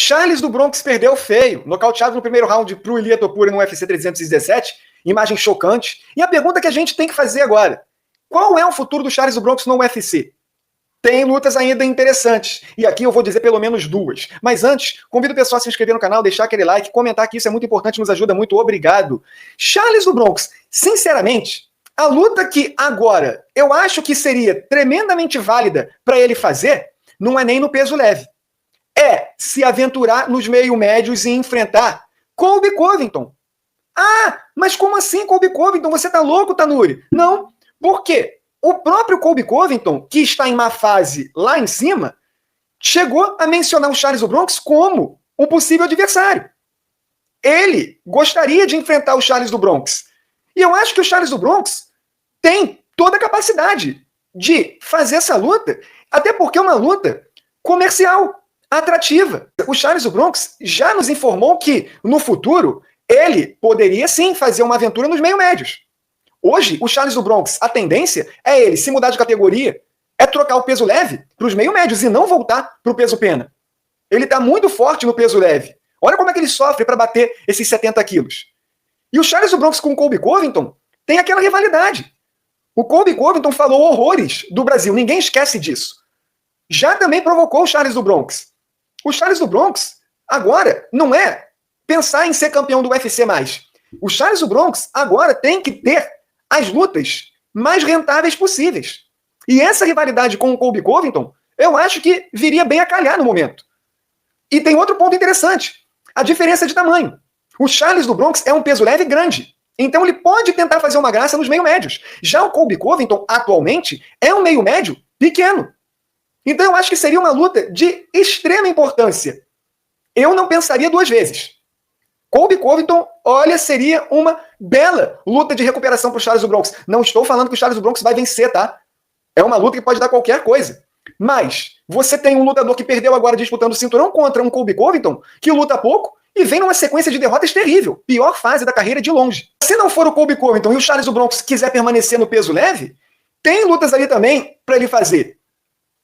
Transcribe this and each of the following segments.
Charles do Bronx perdeu feio, nocauteado no primeiro round pro Ilia Topuria no UFC 317, imagem chocante. E a pergunta que a gente tem que fazer agora, qual é o futuro do Charles do Bronx no UFC? Tem lutas ainda interessantes, e aqui eu vou dizer pelo menos duas. Mas antes, convido o pessoal a se inscrever no canal, deixar aquele like, comentar que isso é muito importante, nos ajuda muito, obrigado. Charles do Bronx, sinceramente, a luta que agora eu acho que seria tremendamente válida para ele fazer, não é nem no peso leve. É se aventurar nos meio-médios e enfrentar Colby Covington. Ah, mas como assim Colby Covington? Você tá louco, Tanuri? Não, por quê? O próprio Colby Covington, que está em má fase lá em cima, chegou a mencionar o Charles do Bronx como um possível adversário. Ele gostaria de enfrentar o Charles do Bronx. E eu acho que o Charles do Bronx tem toda a capacidade de fazer essa luta, até porque é uma luta comercial, atrativa. O Charles do Bronx já nos informou que, no futuro, ele poderia sim fazer uma aventura nos meio-médios. Hoje, o Charles do Bronx, a tendência é ele se mudar de categoria, é trocar o peso leve para os meio-médios e não voltar para o peso pena. Ele está muito forte no peso leve. Olha como é que ele sofre para bater esses 70 quilos. E o Charles do Bronx com o Colby Covington tem aquela rivalidade. O Colby Covington falou horrores do Brasil, ninguém esquece disso. Já também provocou o Charles do Bronx. O Charles do Bronx, agora, não é pensar em ser campeão do UFC mais. O Charles do Bronx agora tem que ter as lutas mais rentáveis possíveis. E essa rivalidade com o Colby Covington, eu acho que viria bem a calhar no momento. E tem outro ponto interessante, a diferença de tamanho. O Charles do Bronx é um peso leve grande, então ele pode tentar fazer uma graça nos meio-médios. Já o Colby Covington, atualmente, é um meio-médio pequeno. Então eu acho que seria uma luta de extrema importância. Eu não pensaria duas vezes. Colby Covington, olha, seria uma bela luta de recuperação para o Charles do Bronx. Não estou falando que o Charles do Bronx vai vencer, tá? É uma luta que pode dar qualquer coisa. Mas você tem um lutador que perdeu agora disputando o cinturão contra um Colby Covington que luta pouco e vem numa sequência de derrotas terrível. Pior fase da carreira de longe. Se não for o Colby Covington e o Charles do Bronx quiser permanecer no peso leve, tem lutas ali também para ele fazer.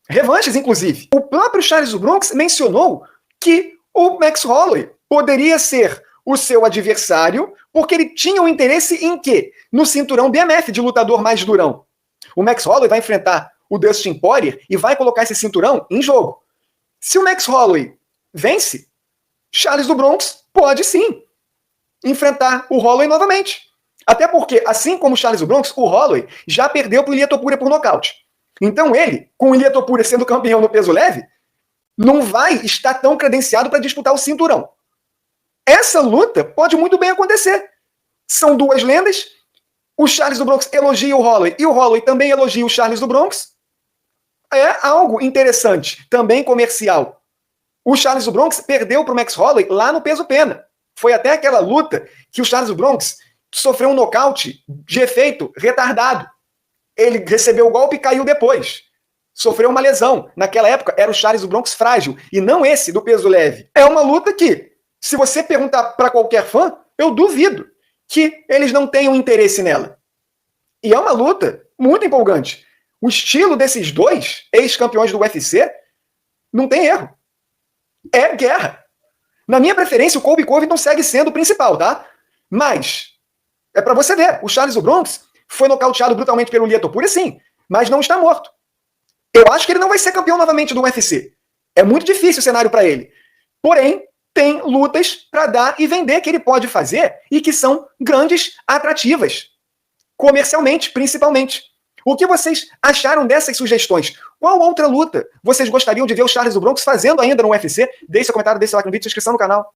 Revanches, inclusive. O próprio Charles do Bronx mencionou que o Max Holloway poderia ser o seu adversário, porque ele tinha um interesse em quê? No cinturão BMF de lutador mais durão. O Max Holloway vai enfrentar o Dustin Poirier e vai colocar esse cinturão em jogo. Se o Max Holloway vence, Charles do Bronx pode sim enfrentar o Holloway novamente. Até porque, assim como o Charles do Bronx, o Holloway já perdeu para o Ilia Topuria por nocaute. Então ele, com o Ilia Topuria sendo campeão no peso leve, não vai estar tão credenciado para disputar o cinturão. Essa luta pode muito bem acontecer. São duas lendas. O Charles do Bronx elogia o Holloway e o Holloway também elogia o Charles do Bronx. É algo interessante, também comercial. O Charles do Bronx perdeu para o Max Holloway lá no peso pena. Foi até aquela luta que o Charles do Bronx sofreu um nocaute de efeito retardado. Ele recebeu o golpe e caiu depois. Sofreu uma lesão. Naquela época era o Charles do Bronx frágil e não esse do peso leve. É uma luta que, se você perguntar para qualquer fã, eu duvido que eles não tenham interesse nela. E é uma luta muito empolgante. O estilo desses dois ex-campeões do UFC não tem erro. É guerra. Na minha preferência, o Colby Covington segue sendo o principal, tá? Mas, é para você ver, o Charles do Bronx foi nocauteado brutalmente pelo Ilia Topuria, sim, mas não está morto. Eu acho que ele não vai ser campeão novamente do UFC. É muito difícil o cenário para ele. Porém, tem lutas para dar e vender que ele pode fazer e que são grandes, atrativas. Comercialmente, principalmente. O que vocês acharam dessas sugestões? Qual outra luta vocês gostariam de ver o Charles do Bronx fazendo ainda no UFC? Deixe seu comentário, deixe seu like no vídeo, se inscrevam no canal.